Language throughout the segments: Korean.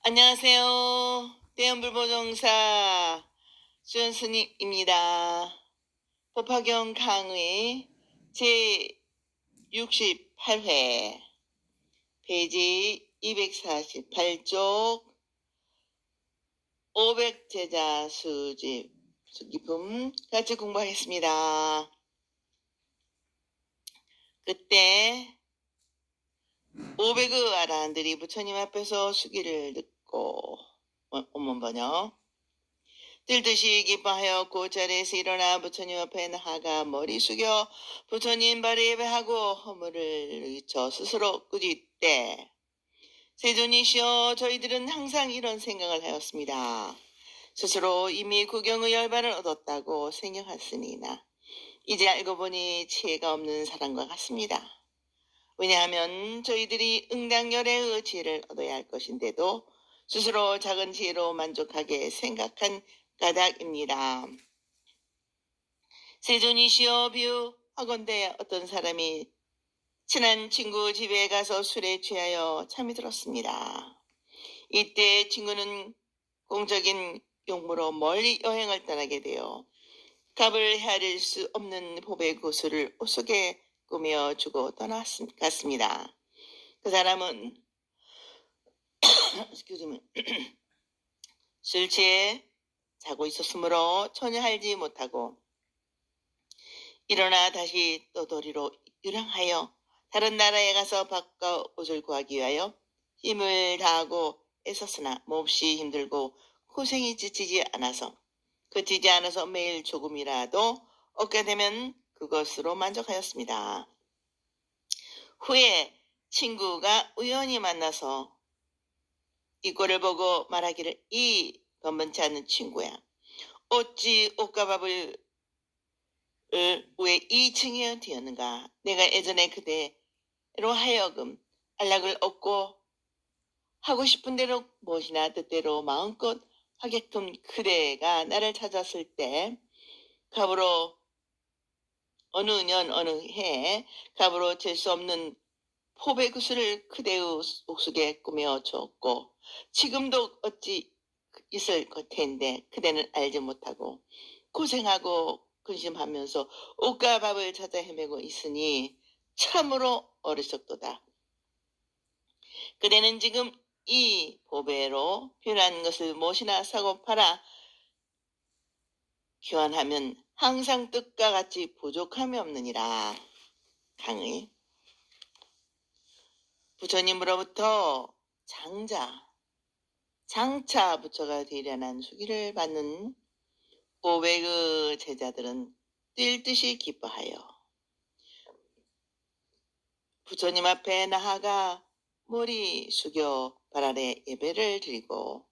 안녕하세요. 대연불보정사 수연스님입니다. 법화경 강의 제68회 페이지 248쪽 500제자 수집 수기품 같이 공부하겠습니다. 그때 500의 아라한들이 부처님 앞에서 수기를 듣고 원문번역 들듯이 기뻐하여 그 자리에서 일어나 부처님 앞에 나아가 머리 숙여 부처님 발에 예배하고 허물을 위쳐 스스로 꾸짖되 세존이시여 저희들은 항상 이런 생각을 하였습니다. 스스로 이미 구경의 열반을 얻었다고 생각했으니나 이제 알고 보니 지혜가 없는 사람과 같습니다. 왜냐하면 저희들이 응당열애의 지혜를 얻어야 할 것인데도 스스로 작은 지혜로 만족하게 생각한 까닭입니다. 세존이시여 비유하건대 어떤 사람이 친한 친구 집에 가서 술에 취하여 잠이 들었습니다. 이때 친구는 공적인 용무로 멀리 여행을 떠나게 되어 값을 헤아릴 수 없는 보배 구슬을 옷 속에 꾸며주고 떠나갔습니다. 그 사람은 술 취해 자고 있었으므로 전혀 알지 못하고 일어나 다시 또 도리로 유랑하여 다른 나라에 가서 바꿔 옷을 구하기 위하여 힘을 다하고 애썼으나 몹시 힘들고 고생이 그치지 않아서 매일 조금이라도 얻게 되면 그것으로 만족하였습니다. 후에 친구가 우연히 만나서 이 꼴을 보고 말하기를 이 번번치 않는 친구야. 어찌 옷과 밥을 왜 2층에 뒤었는가. 내가 예전에 그대로 하여금 안락을 얻고 하고 싶은 대로 무엇이나 뜻대로 마음껏 하게끔 그대가 나를 찾았을 때 갑으로 어느 년 어느 해 갑으로 잴 수 없는 포배 구슬을 그대의 옷 속에 꾸며 주었고 지금도 어찌 있을 것 텐데 그대는 알지 못하고 고생하고 근심하면서 옷과 밥을 찾아 헤매고 있으니 참으로 어리석도다. 그대는 지금 이 보배로 필요한 것을 무엇이나 사고 팔아 교환하면 항상 뜻과 같이 부족함이 없느니라. 강의 부처님으로부터 장차 부처가 되려는 수기를 받는 500의 제자들은 뛸 듯이 기뻐하여 부처님 앞에 나아가 머리 숙여 발 아래 예배를 드리고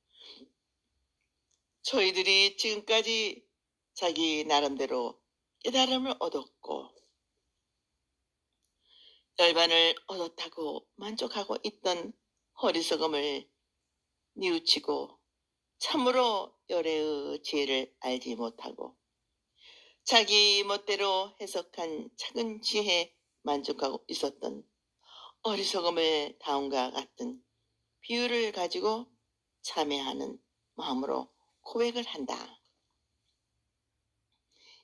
저희들이 지금까지 자기 나름대로 깨달음을 얻었고 열반을 얻었다고 만족하고 있던 허리석음을 뉘우치고 참으로 열애의 지혜를 알지 못하고 자기 멋대로 해석한 작은 지혜에 만족하고 있었던 어리석음을 다음과 같은 비유를 가지고 참회하는 마음으로 고백을 한다.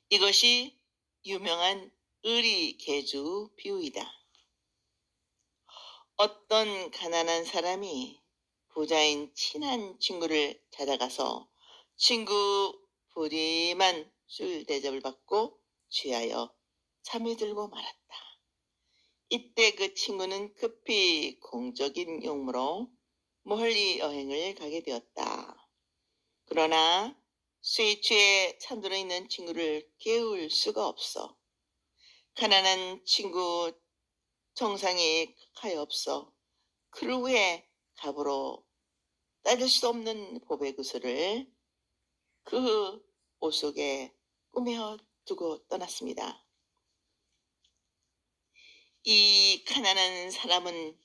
이것이 유명한 의리개주 비유이다. 어떤 가난한 사람이 부자인 친한 친구를 찾아가서 친구 부디만 술 대접을 받고 취하여 잠이 들고 말았다. 이때 그 친구는 급히 공적인 용무로 멀리 여행을 가게 되었다. 그러나 술에 취해 잠들어 있는 친구를 깨울 수가 없어. 가난한 친구 정상에 가엾어. 그를 위해 갑으로 따질 수 없는 보배 구슬을 그 옷 속에 꾸며 두고 떠났습니다. 이 가난한 사람은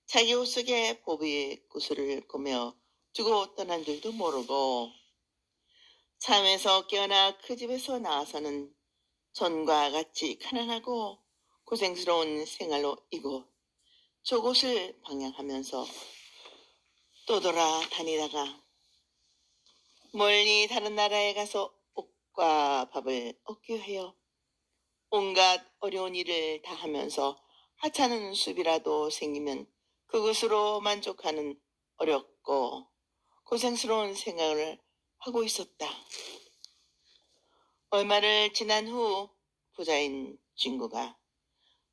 자기 옷 속에 보배 구슬을 꾸며 두고 떠난 줄도 모르고 잠에서 깨어나 그 집에서 나와서는 전과 같이 가난하고 고생스러운 생활로 이곳 저곳을 방향하면서 또 돌아다니다가 멀리 다른 나라에 가서 옷과 밥을 얻기 위하여 온갖 어려운 일을 다 하면서 하찮은 수비라도 생기면 그것으로 만족하는 어렵고 고생스러운 생각을 하고 있었다. 얼마를 지난 후 부자인 친구가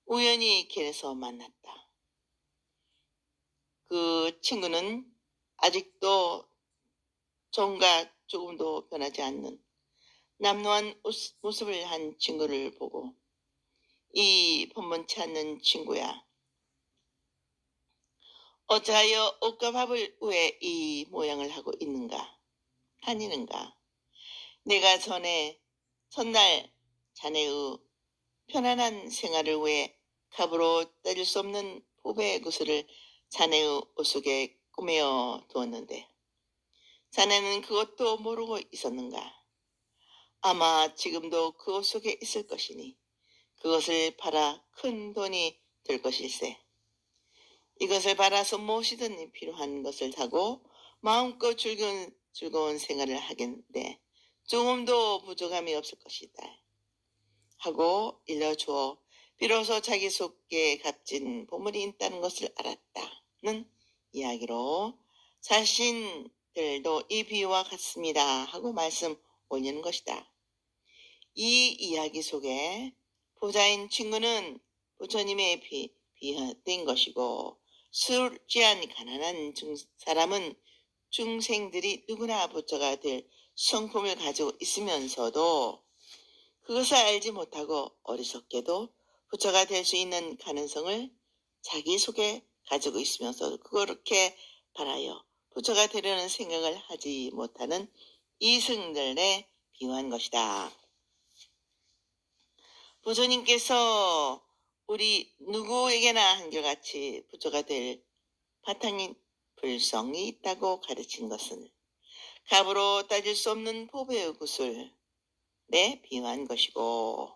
우연히 길에서 만났다. 그 친구는 아직도 종각 조금도 변하지 않는 남노한 모습을 한 친구를 보고 이 번번치 않는 친구야. 어찌하여 옷과 밥을 왜 이 모양을 하고 있는가? 다니는가? 내가 첫날 자네의 편안한 생활을 위해 값으로 따질 수 없는 보배의 구슬을 자네의 옷 속에 꾸며 두었는데 자네는 그것도 모르고 있었는가? 아마 지금도 그 옷 속에 있을 것이니 그것을 팔아 큰 돈이 될 것일세. 이것을 팔아서 무엇이든 필요한 것을 사고 마음껏 즐거운 생활을 하겠는데 조금도 부족함이 없을 것이다. 하고 일러주어 비로소 자기 속에 값진 보물이 있다는 것을 알았다는 이야기로 자신들도 이 비유와 같습니다 하고 말씀 올리는 것이다. 이 이야기 속에 부자인 친구는 부처님에 비유된 것이고 술 취한 가난한 사람은 중생들이 누구나 부처가 될 성품을 가지고 있으면서도 그것을 알지 못하고 어리석게도 부처가 될 수 있는 가능성을 자기 속에 가지고 있으면서도 그렇게 바라여 부처가 되려는 생각을 하지 못하는 이승들에 비유한 것이다. 부처님께서 우리 누구에게나 한결같이 부처가 될 바탕인 불성이 있다고 가르친 것은 값으로 따질 수 없는 보배의 구슬에 비유한 것이고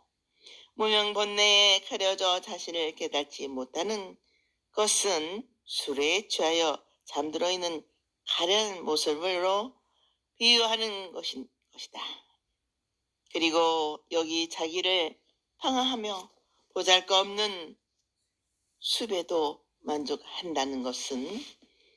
무명본내에 가려져 자신을 깨닫지 못하는 것은 술에 취하여 잠들어 있는 가련 모습으로 비유하는 것이다. 그리고 여기 자기를 방황하며 보잘것없는 수배도 만족한다는 것은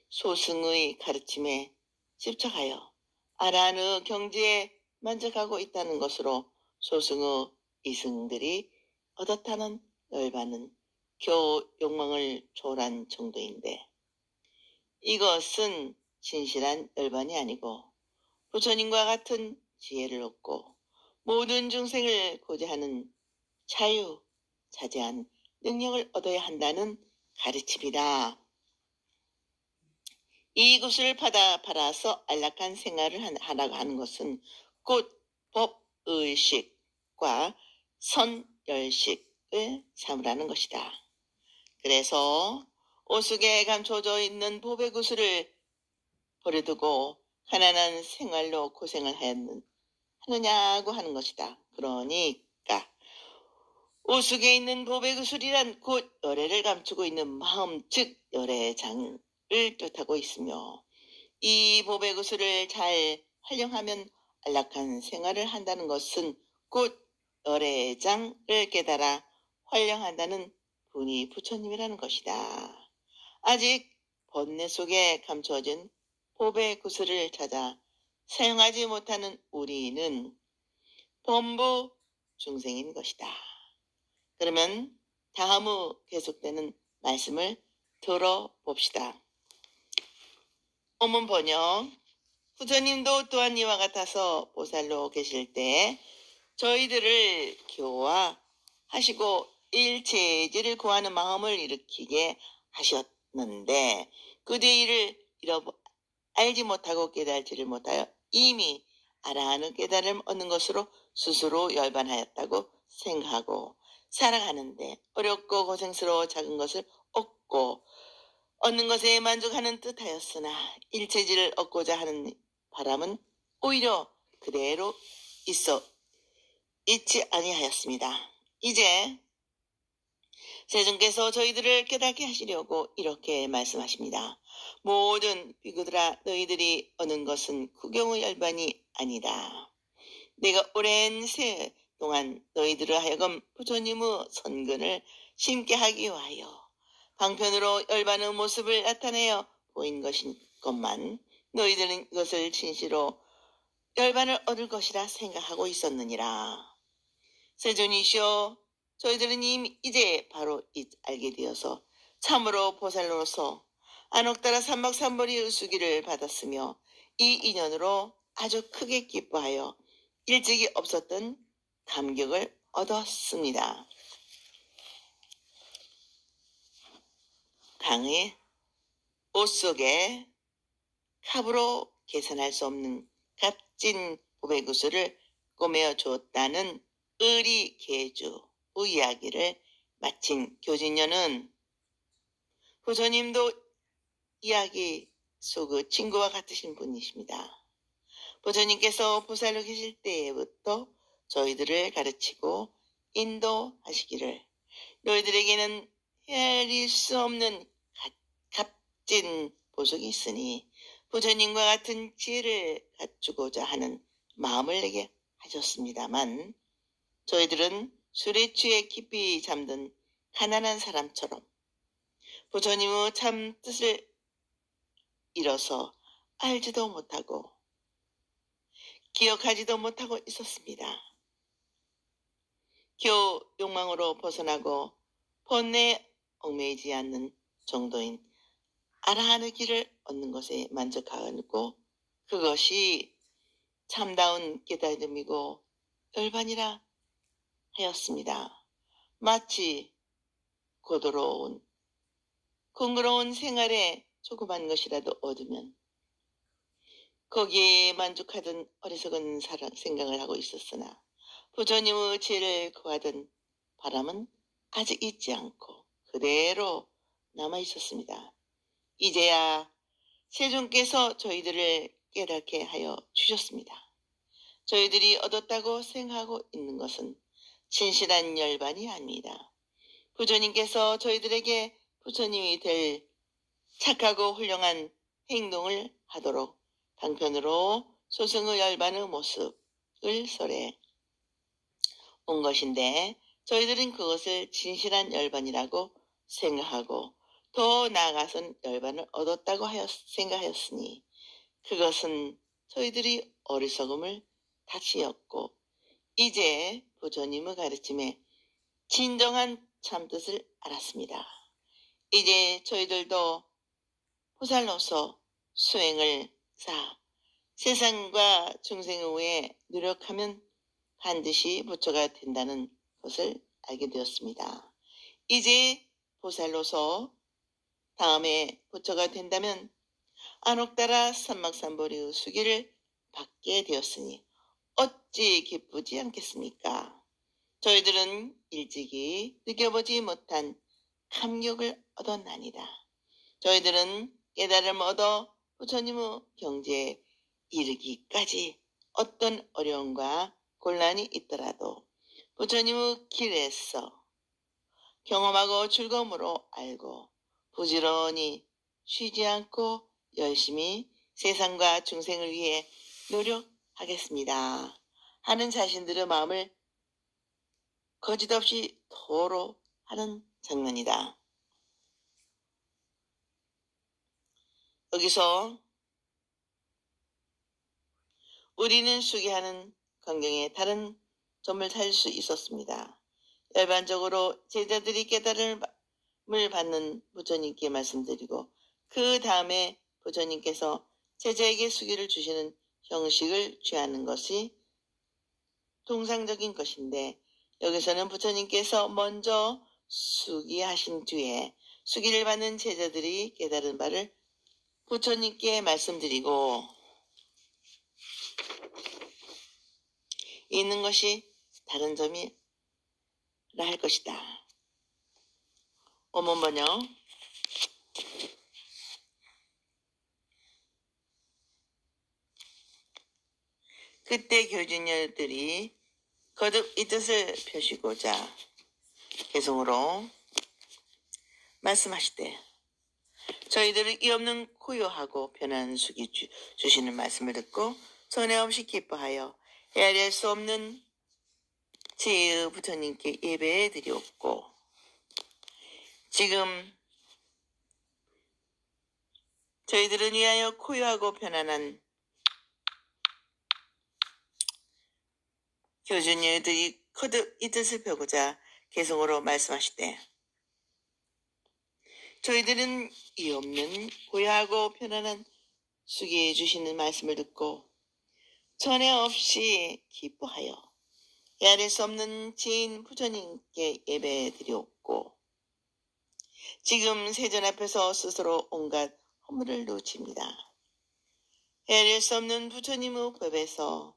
소승의 가르침에 집착하여 아라한의 경지에 만족하고 있다는 것으로 소승의 이승들이 얻었다는 열반은 겨우 욕망을 초월한 정도인데 이것은 진실한 열반이 아니고 부처님과 같은 지혜를 얻고 모든 중생을 고지하는 자유자재한 능력을 얻어야 한다는 가르침이다. 이 구슬을 팔아서 안락한 생활을 하라고 하는 것은 곧 법의식과 선열식을 삼으라는 것이다. 그래서 옷 속에 감춰져 있는 보배 구슬을 버려두고 가난한 생활로 고생을 하느냐고 하는 것이다. 그러니까 옷 속에 있는 보배 구슬이란 곧 열애를 감추고 있는 마음 즉 열애장을 뜻하고 있으며 이 보배 구슬을 잘 활용하면 안락한 생활을 한다는 것은 곧 열애장을 깨달아 활용한다는 분이 부처님이라는 것이다. 아직 번뇌 속에 감춰진 보배 구슬을 찾아 사용하지 못하는 우리는 범부 중생인 것이다. 그러면 다음의 계속되는 말씀을 들어봅시다. 어문번역 부처님도 또한 이와 같아서 보살로 계실 때 저희들을 교화하시고 일체지를 구하는 마음을 일으키게 하셨는데 그 뒤를 알지 못하고 깨달지를 못하여 이미 아라한의 깨달음을 얻는 것으로 스스로 열반하였다고 생각하고 살아가는데 어렵고 고생스러워 작은 것을 얻고 얻는 것에 만족하는 뜻하였으나 일체지를 얻고자 하는 바람은 오히려 그대로 있지 아니하였습니다. 이제 세존께서 저희들을 깨닫게 하시려고 이렇게 말씀하십니다. 모든 비구들아, 너희들이 얻는 것은 구경의 열반이 아니다. 내가 오랜 세 동안 너희들을 하여금 부처님의 선근을 심게 하기 위하여 방편으로 열반의 모습을 나타내어 보인 것만 너희들은 이것을 진시로 열반을 얻을 것이라 생각하고 있었느니라. 세존이시여, 저희들은 이제 바로 알게 되어서 참으로 보살로서 안옥따라 삼박삼벌이의 수기를 받았으며 이 인연으로 아주 크게 기뻐하여 일찍이 없었던 감격을 얻었습니다. 강의 옷 속에 값으로 계산할 수 없는 값진 보배구슬을 꼬매어 주었다는 의리계주의 이야기를 마친 교진녀는 부처님도 이야기 속의 친구와 같으신 분이십니다. 부처님께서 보살로 계실 때부터 저희들을 가르치고 인도하시기를 너희들에게는 헤아릴 수 없는 값진 보석이 있으니 부처님과 같은 지혜를 갖추고자 하는 마음을 내게 하셨습니다만 저희들은 술에 취해 깊이 잠든 가난한 사람처럼 부처님의 참 뜻을 잃어서 알지도 못하고 기억하지도 못하고 있었습니다. 겨우 욕망으로 벗어나고 번뇌에 얽매이지 않는 정도인 아라한의 길을 얻는 것에 만족하고 그것이 참다운 깨달음이고 열반이라 하였습니다. 마치 고도로운 공고로운 생활에 조그만 것이라도 얻으면 거기에 만족하던 어리석은 생각을 하고 있었으나 부처님의 지혜를 구하던 바람은 아직 잊지 않고 그대로 남아 있었습니다. 이제야 세존께서 저희들을 깨닫게 하여 주셨습니다. 저희들이 얻었다고 생각하고 있는 것은 진실한 열반이 아닙니다. 부처님께서 저희들에게 부처님이 될 착하고 훌륭한 행동을 하도록 방편으로 소승의 열반의 모습을 설해 온 것인데 저희들은 그것을 진실한 열반이라고 생각하고 더 나아가선 열반을 얻었다고 생각하였으니 그것은 저희들이 어리석음을 다치었고 이제 부처님의 가르침에 진정한 참뜻을 알았습니다. 이제 저희들도 보살로서 수행을 세상과 중생을 위해 노력하면 반드시 부처가 된다는 것을 알게 되었습니다. 이제 보살로서 다음에 부처가 된다면 안옥따라 삼막삼보리의 수기를 받게 되었으니 어찌 기쁘지 않겠습니까? 저희들은 일찍이 느껴보지 못한 감격을 얻었나니다. 저희들은 깨달음을 얻어 부처님의 경지에 이르기까지 어떤 어려움과 곤란이 있더라도 부처님의 길에서 경험하고 즐거움으로 알고 부지런히 쉬지 않고 열심히 세상과 중생을 위해 노력하겠습니다 하는 자신들의 마음을 거짓없이 토로하는 장면이다. 여기서 우리는 수기하는 광경에 다른 점을 찾을 수 있었습니다. 일반적으로 제자들이 깨달음을 받는 부처님께 말씀드리고 그 다음에 부처님께서 제자에게 수기를 주시는 형식을 취하는 것이 통상적인 것인데 여기서는 부처님께서 먼저 수기하신 뒤에 수기를 받는 제자들이 깨달은 바를 부처님께 말씀드리고 있는 것이 다른 점이라 할 것이다. 원문번역. 그때 교진녀들이 거듭 이 뜻을 펴시고자 개성으로 말씀하시되 저희들은 이 없는 고요하고 편안한 숙이 주시는 말씀을 듣고 전에 없이 기뻐하여 헤아릴 수 없는 제 부처님께 예배해 드리옵고, 지금 저희들은 위하여 고요하고 편안한 교주님들이 거듭 이 뜻을 펴고자 개성으로 말씀하시되, 저희들은 이 없는 고요하고 편안한 숙이 주시는 말씀을 듣고 전에 없이 기뻐하여 헤아릴 수 없는 지인 부처님께 예배 드리옵고, 지금 세전 앞에서 스스로 온갖 허물을 놓칩니다. 헤아릴 수 없는 부처님의 법에서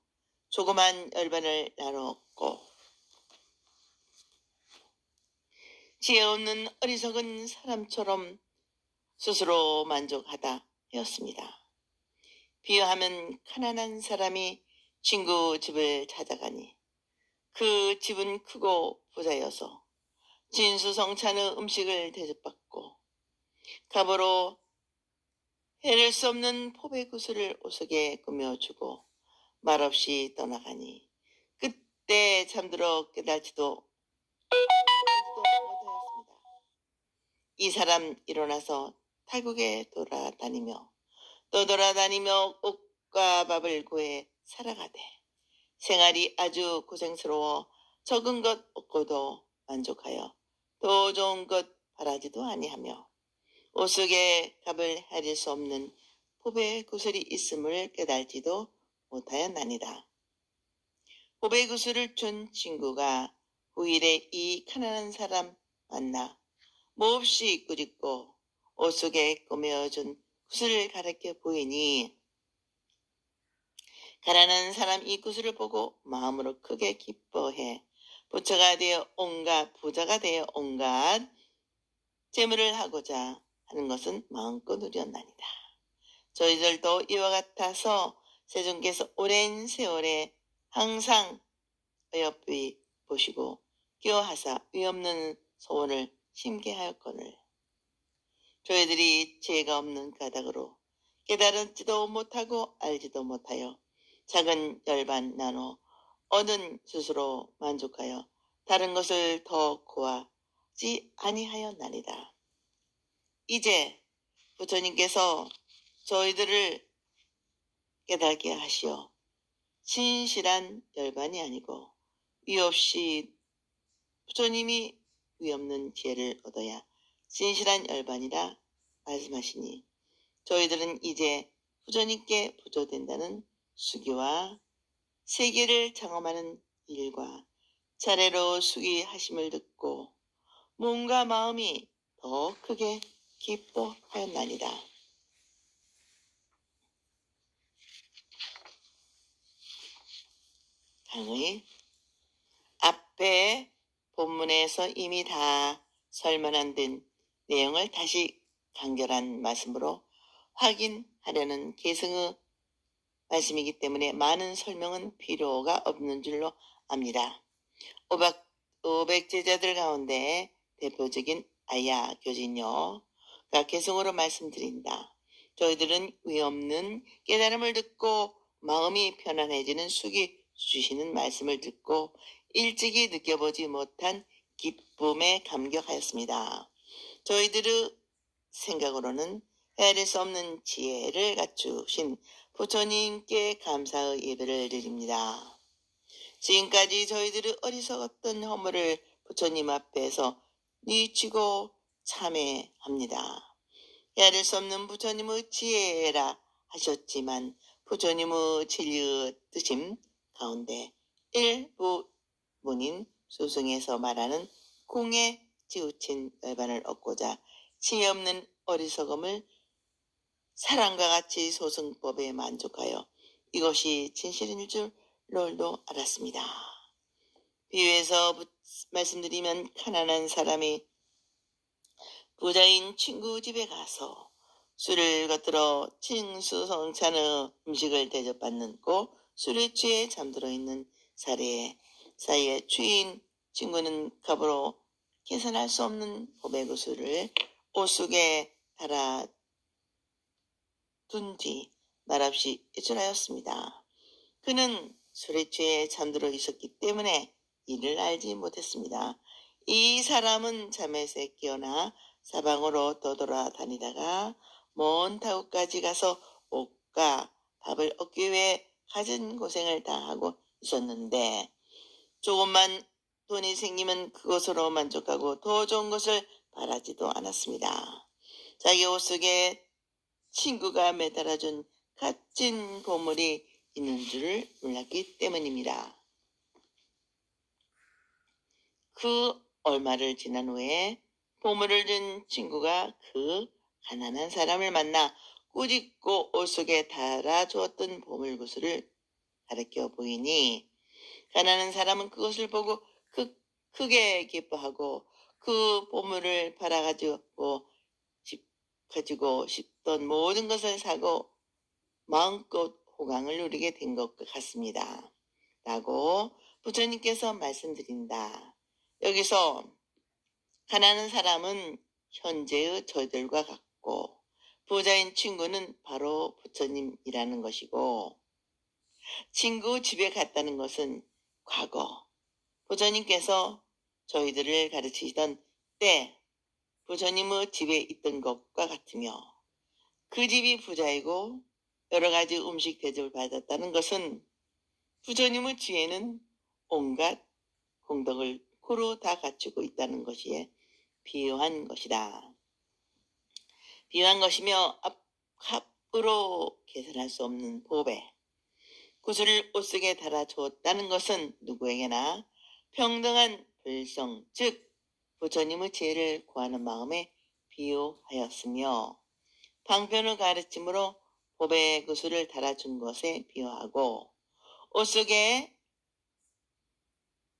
조그만 열반을 나눴고 지혜 없는 어리석은 사람처럼 스스로 만족하다 하였습니다. 비유하면 가난한 사람이 친구 집을 찾아가니 그 집은 크고 부자여서 진수성찬의 음식을 대접받고 갑으로 헤아릴 수 없는 포배 구슬을 옷속에 꾸며주고 말없이 떠나가니 그때 잠들어 깨달지도 못하였습니다. 이 사람 일어나서 타국에 돌아다니며 또 돌아다니며 옷과 밥을 구해 살아가되 생활이 아주 고생스러워 적은 것 얻고도 만족하여 더 좋은 것 바라지도 아니하며 옷 속에 값을 헤아릴 수 없는 포배 구슬이 있음을 깨달지도 못하였나니다. 포배 구슬을 준 친구가 후일에 이 가난한 사람 만나 몹시 꾸짖고 옷 속에 꾸며준 구슬을 가르쳐 보이니 가난한 사람 이 구슬을 보고 마음으로 크게 기뻐해 부자가 되어 온갖 재물을 하고자 하는 것은 마음껏 누렸나니다. 저희들도 이와 같아서 세존께서 오랜 세월에 항상 어여삐 보시고 기여하사 위없는 소원을 심게 하였거늘 저희들이 죄가 없는 가닥으로 깨달지도 못하고 알지도 못하여 작은 열반 나눠 얻은 스스로 만족하여 다른 것을 더 구하지 아니하였나이다. 이제 부처님께서 저희들을 깨닫게 하시어 진실한 열반이 아니고 위없이 부처님이 위없는 지혜를 얻어야 진실한 열반이라 말씀하시니 저희들은 이제 부처님께 부조된다는 수기와 세계를 장엄하는 일과 차례로 수기하심을 듣고 몸과 마음이 더 크게 기뻐하였나이다. 강의 앞에 본문에서 이미 다 설명한 듯 내용을 다시 간결한 말씀으로 확인하려는 개성의 말씀이기 때문에 많은 설명은 필요가 없는 줄로 압니다. 500제자들 가운데 대표적인 아야 교진요가 개성으로 말씀드린다. 저희들은 위없는 깨달음을 듣고 마음이 편안해지는 숙이 주시는 말씀을 듣고 일찍이 느껴보지 못한 기쁨에 감격하였습니다. 저희들의 생각으로는 헤아릴 수 없는 지혜를 갖추신 부처님께 감사의 예배를 드립니다. 지금까지 저희들의 어리석었던 허물을 부처님 앞에서 뉘치고 참회합니다. 헤아릴 수 없는 부처님의 지혜라 하셨지만 부처님의 진리의 뜻임 가운데 일부분인 수승에서 말하는 공에 치우친 열반을 얻고자 지혜 없는 어리석음을 사랑과 같이 소승법에 만족하여 이것이 진실인 줄로도 알았습니다. 비유해서 말씀드리면 가난한 사람이 부자인 친구 집에 가서 술을 겉들어 칭수성찬의 음식을 대접받는고 술에 취해 잠들어 있는 사이에 주인 친구는 값으로 계산할 수 없는 포배구슬을 옷 속에 달아 둔 뒤 말없이 외출하였습니다. 그는 술에 취해 잠들어 있었기 때문에 이를 알지 못했습니다. 이 사람은 잠에서 깨어나 사방으로 떠돌아다니다가 먼 타국까지 가서 옷과 밥을 얻기 위해 갖은 고생을 다 하고 있었는데 조금만 돈이 생기면 그것으로 만족하고 더 좋은 것을 바라지도 않았습니다. 자기 옷 속에 친구가 매달아준 값진 보물이 있는 줄을 몰랐기 때문입니다. 그 얼마를 지난 후에 보물을 준 친구가 그 가난한 사람을 만나 꾸짖고 옷 속에 달아주었던 보물구슬을 가르쳐 보이니 가난한 사람은 그것을 보고 크게 기뻐하고 그 보물을 팔아가지고 가지고 싶던 모든 것을 사고 마음껏 호강을 누리게 된 것 같습니다. 라고 부처님께서 말씀드린다. 여기서 가난한 사람은 현재의 저희들과 같고 부자인 친구는 바로 부처님이라는 것이고 친구 집에 갔다는 것은 과거 부처님께서 저희들을 가르치시던 때 부처님의 집에 있던 것과 같으며 그 집이 부자이고 여러 가지 음식 대접을 받았다는 것은 부처님의 뒤에는 온갖 공덕을 고루 다 갖추고 있다는 것이 비유한 것이다. 비유한 것이며 합으로 계산할 수 없는 보배, 구슬을 옷 속에 달아주었다는 것은 누구에게나 평등한 불성, 즉 부처님의 지혜를 구하는 마음에 비유하였으며 방편의 가르침으로 보배 구슬을 달아준 것에 비유하고 옷 속에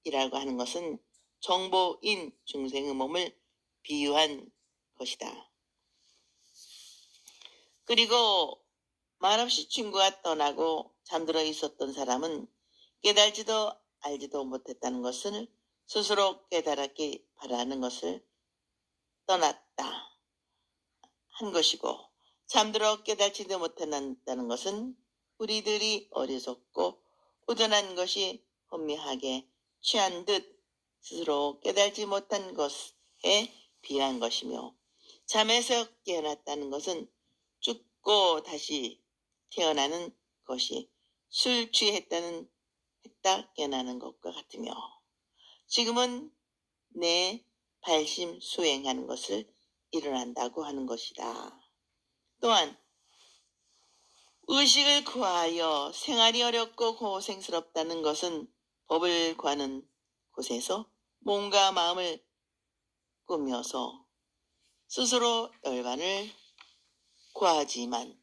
이라고 하는 것은 정보인 중생의 몸을 비유한 것이다. 그리고 말없이 친구가 떠나고 잠들어 있었던 사람은 깨달지도 알지도 못했다는 것을 스스로 깨달았기 바라는 것을 떠났다 한 것이고 잠들어 깨달지도 못한다는 것은 우리들이 어리석고 우둔한 것이 혼미하게 취한 듯 스스로 깨달지 못한 것에 비한 것이며 잠에서 깨어났다는 것은 죽고 다시 태어나는 것이 술 취했다 깨어나는 것과 같으며 지금은 내 발심 수행하는 것을 일어난다고 하는 것이다. 또한 의식을 구하여 생활이 어렵고 고생스럽다는 것은 법을 구하는 곳에서 몸과 마음을 꾸며서 스스로 열반을 구하지만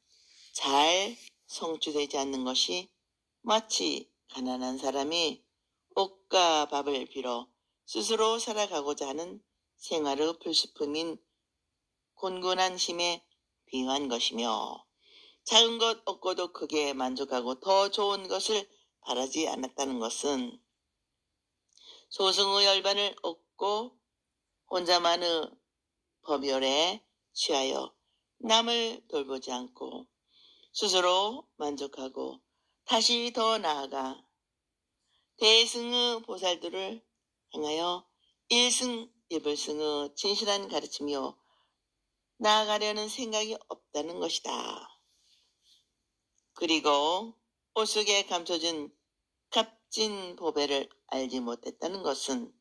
잘 성취되지 않는 것이 마치 가난한 사람이 옷과 밥을 빌어 스스로 살아가고자 하는 생활의 불수품인 곤곤한 힘에 비유한 것이며 작은 것 얻고도 크게 만족하고 더 좋은 것을 바라지 않았다는 것은 소승의 열반을 얻고 혼자만의 법열에 취하여 남을 돌보지 않고 스스로 만족하고 다시 더 나아가 대승의 보살들을 행하여 일승일불승의 진실한 가르침이요 나아가려는 생각이 없다는 것이다. 그리고 옷 속에 감춰진 값진 보배를 알지 못했다는 것은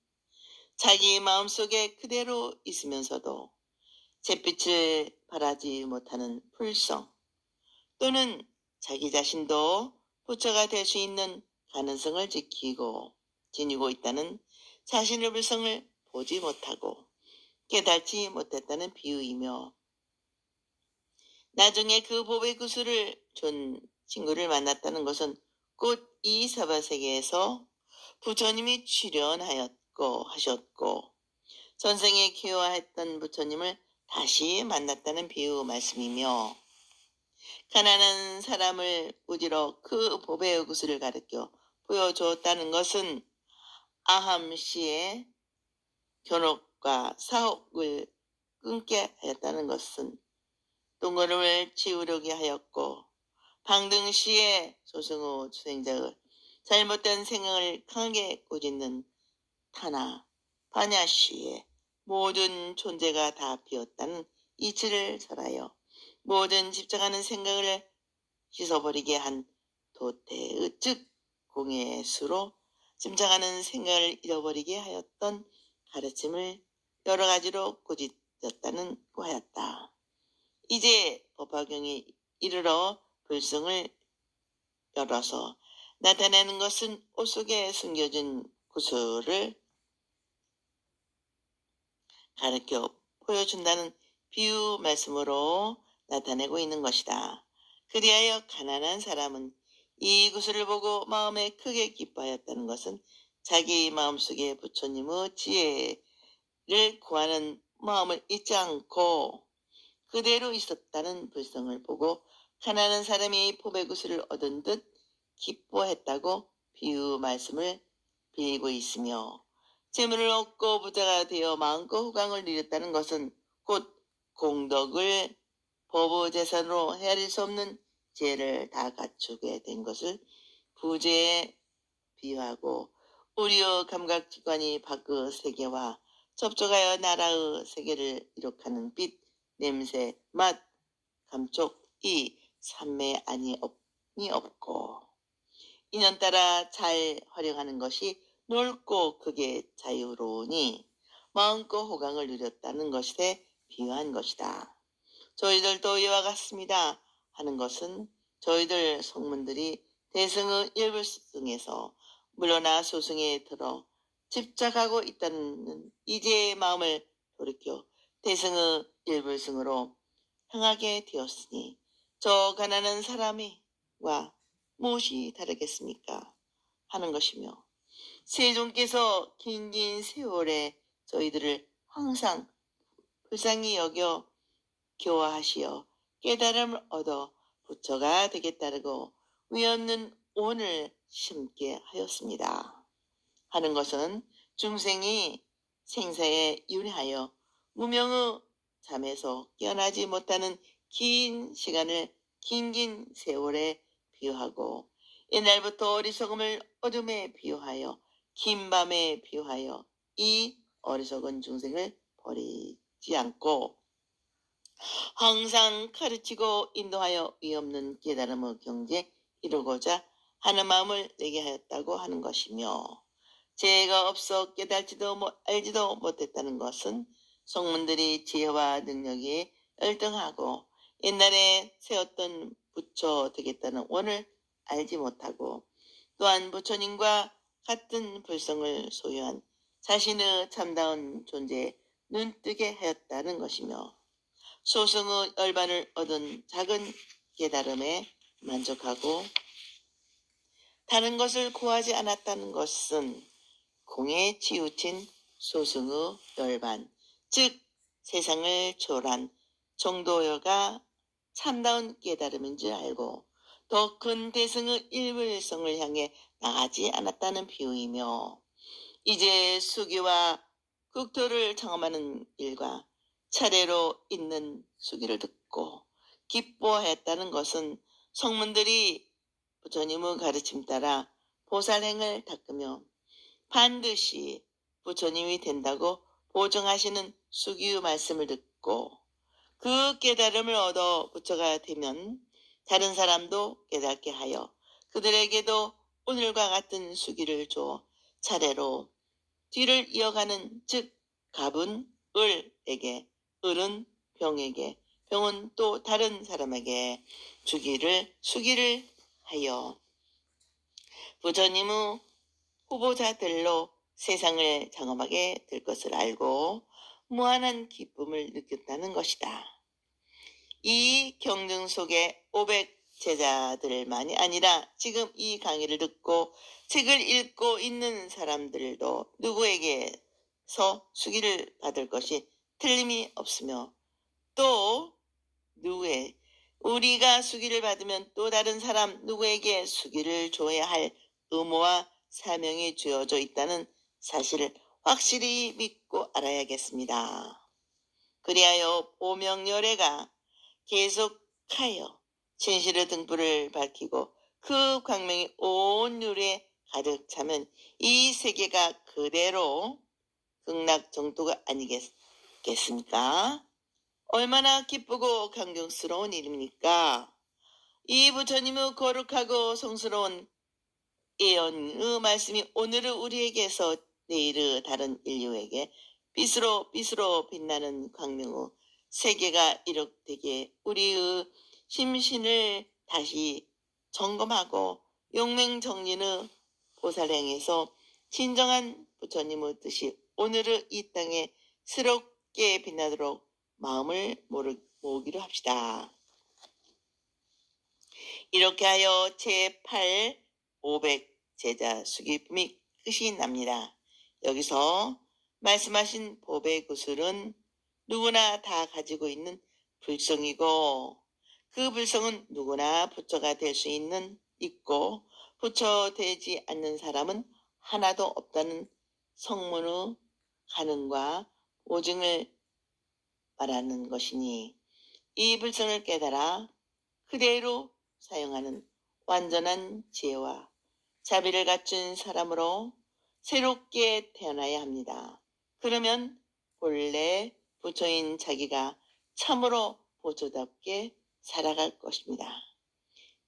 자기 마음속에 그대로 있으면서도 잿빛을 바라지 못하는 불성 또는 자기 자신도 부처가 될 수 있는 가능성을 지니고 있다는 자신의 불성을 보지 못하고 깨닫지 못했다는 비유이며 나중에 그 보배 구슬을 준 친구를 만났다는 것은 곧 이 사바세계에서 부처님이 출연하셨고 전생에 기여했던 부처님을 다시 만났다는 비유 말씀이며 가난한 사람을 꾸지러 그 보배의 구슬을 가르쳐 보여주었다는 것은 아함시의 견옥과 사옥을 끊게 하였다는 것은 동거름을 지우려게 하였고 방등시의 소승우 주생자의 잘못된 생각을 강하게 꾸짖는 타나 바냐시의 모든 존재가 다 비었다는 이치를 설하여 모든 집착하는 생각을 씻어버리게 한 도태의 즉 공예수로 짐작하는 생각을 잃어버리게 하였던 가르침을 여러 가지로 꾸짖었다는 하였다. 이제 법화경에 이르러 불성을 열어서 나타내는 것은 옷 속에 숨겨진 구슬을 가르쳐 보여준다는 비유 말씀으로 나타내고 있는 것이다. 그리하여 가난한 사람은 이 구슬을 보고 마음에 크게 기뻐하였다는 것은 자기 마음속에 부처님의 지혜를 구하는 마음을 잊지 않고 그대로 있었다는 불성을 보고 가난한 사람이 포배 구슬을 얻은 듯 기뻐했다고 비유 말씀을 빌리고 있으며 재물을 얻고 부자가 되어 마음껏 호강을 누렸다는 것은 곧 공덕을 법의재산으로 헤아릴 수 없는 지혜를 다 갖추게 된 것을 부재에 비유하고 우리의 감각기관이 밖의 세계와 접촉하여 나라의 세계를 이룩하는 빛, 냄새, 맛, 감촉 이 삼매 아니 없고 인연따라 잘 활용하는 것이 넓고 크게 자유로우니 마음껏 호강을 누렸다는 것에 비유한 것이다. 저희들도 이와 같습니다 하는 것은 저희들 성문들이 대승의 일불승에서 물러나 소승에 들어 집착하고 있다는 이제의 마음을 돌이켜 대승의 일불승으로 향하게 되었으니 저 가난한 사람과 무엇이 다르겠습니까? 하는 것이며 세존께서 긴긴 세월에 저희들을 항상 불쌍히 여겨 교화하시어 깨달음을 얻어 부처가 되겠다고 위없는 오늘 심게 하였습니다. 하는 것은 중생이 생사에 윤회하여 무명의 잠에서 깨어나지 못하는 긴 시간을 긴긴 세월에 비유하고 옛날부터 어리석음을 어둠에 비유하여 긴 밤에 비유하여 이 어리석은 중생을 버리지 않고 항상 가르치고 인도하여 위없는 깨달음의 경지에 이루고자 하는 마음을 내게 하였다고 하는 것이며 지혜가 없어 깨달지도 알지도 못했다는 것은 성문들이 지혜와 능력이 열등하고 옛날에 세웠던 부처 되겠다는 원을 알지 못하고 또한 부처님과 같은 불성을 소유한 자신의 참다운 존재에 눈뜨게 하였다는 것이며 소승의 열반을 얻은 작은 깨달음에 만족하고 다른 것을 구하지 않았다는 것은 공에 치우친 소승의 열반 즉 세상을 초월한 정도여가 참다운 깨달음인 줄 알고 더 큰 대승의 일불성을 향해 나가지 않았다는 비유이며 이제 수기와 국토를 청험하는 일과 차례로 있는 수기를 듣고 기뻐했다는 것은 성문들이 부처님의 가르침 따라 보살행을 닦으며 반드시 부처님이 된다고 보증하시는 수기의 말씀을 듣고 그 깨달음을 얻어 부처가 되면 다른 사람도 깨닫게 하여 그들에게도 오늘과 같은 수기를 줘 차례로 뒤를 이어가는 즉 갑은 을에게 을은 병에게 병은 또 다른 사람에게 수기를 하여 부처님의 후보자들로 세상을 장엄하게 될 것을 알고 무한한 기쁨을 느꼈다는 것이다. 이 경등 속에 500제자들만이 아니라 지금 이 강의를 듣고 책을 읽고 있는 사람들도 누구에게서 수기를 받을 것이 틀림이 없으며 또 우리가 수기를 받으면 또 다른 사람 누구에게 수기를 줘야 할 의무와 사명이 주어져 있다는 사실을 확실히 믿고 알아야겠습니다. 그리하여 오명열애가 계속하여 진실의 등불을 밝히고 그 광명이 온 유리에 가득 차면 이 세계가 그대로 극락정토가 아니겠습니까? 얼마나 기쁘고 감격스러운 일입니까? 이 부처님의 거룩하고 성스러운 예언의 말씀이 오늘은 우리에게서 내일의 다른 인류에게 빛으로 빛나는 광명의 세계가 이룩되게 우리의 심신을 다시 점검하고 용맹정진의 보살행에서 진정한 부처님의 뜻이 오늘의 이 땅에 새롭게 빛나도록 마음을 모으기로 합시다. 이렇게 하여 제8 500 제자 수기품이 끝이 납니다. 여기서 말씀하신 법의 구슬은 누구나 다 가지고 있는 불성이고 그 불성은 누구나 부처가 될 수 있고 부처 되지 않는 사람은 하나도 없다는 성문의 가능과 오증을 말하는 것이니 이 불성을 깨달아 그대로 사용하는 완전한 지혜와 자비를 갖춘 사람으로 새롭게 태어나야 합니다. 그러면 본래 부처인 자기가 참으로 부처답게 살아갈 것입니다.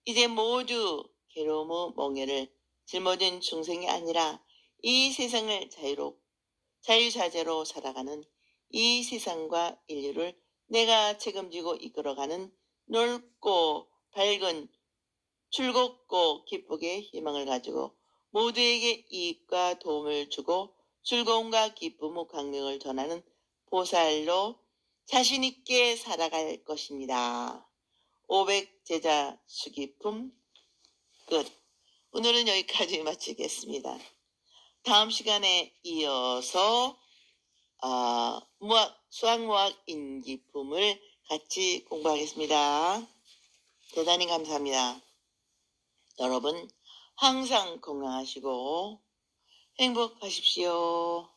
이제 모두 괴로움의 멍에를 짊어진 중생이 아니라 이 세상을 자유자재로 살아가는 이 세상과 인류를 내가 책임지고 이끌어가는 넓고 밝은 즐겁고 기쁘게 희망을 가지고 모두에게 이익과 도움을 주고 즐거움과 기쁨의 강명을 전하는 보살로 자신있게 살아갈 것입니다. 500 제자 수기품 끝. 오늘은 여기까지 마치겠습니다. 다음 시간에 이어서 수학무학 인기품을 같이 공부하겠습니다. 대단히 감사합니다. 여러분 항상 건강하시고 행복하십시오.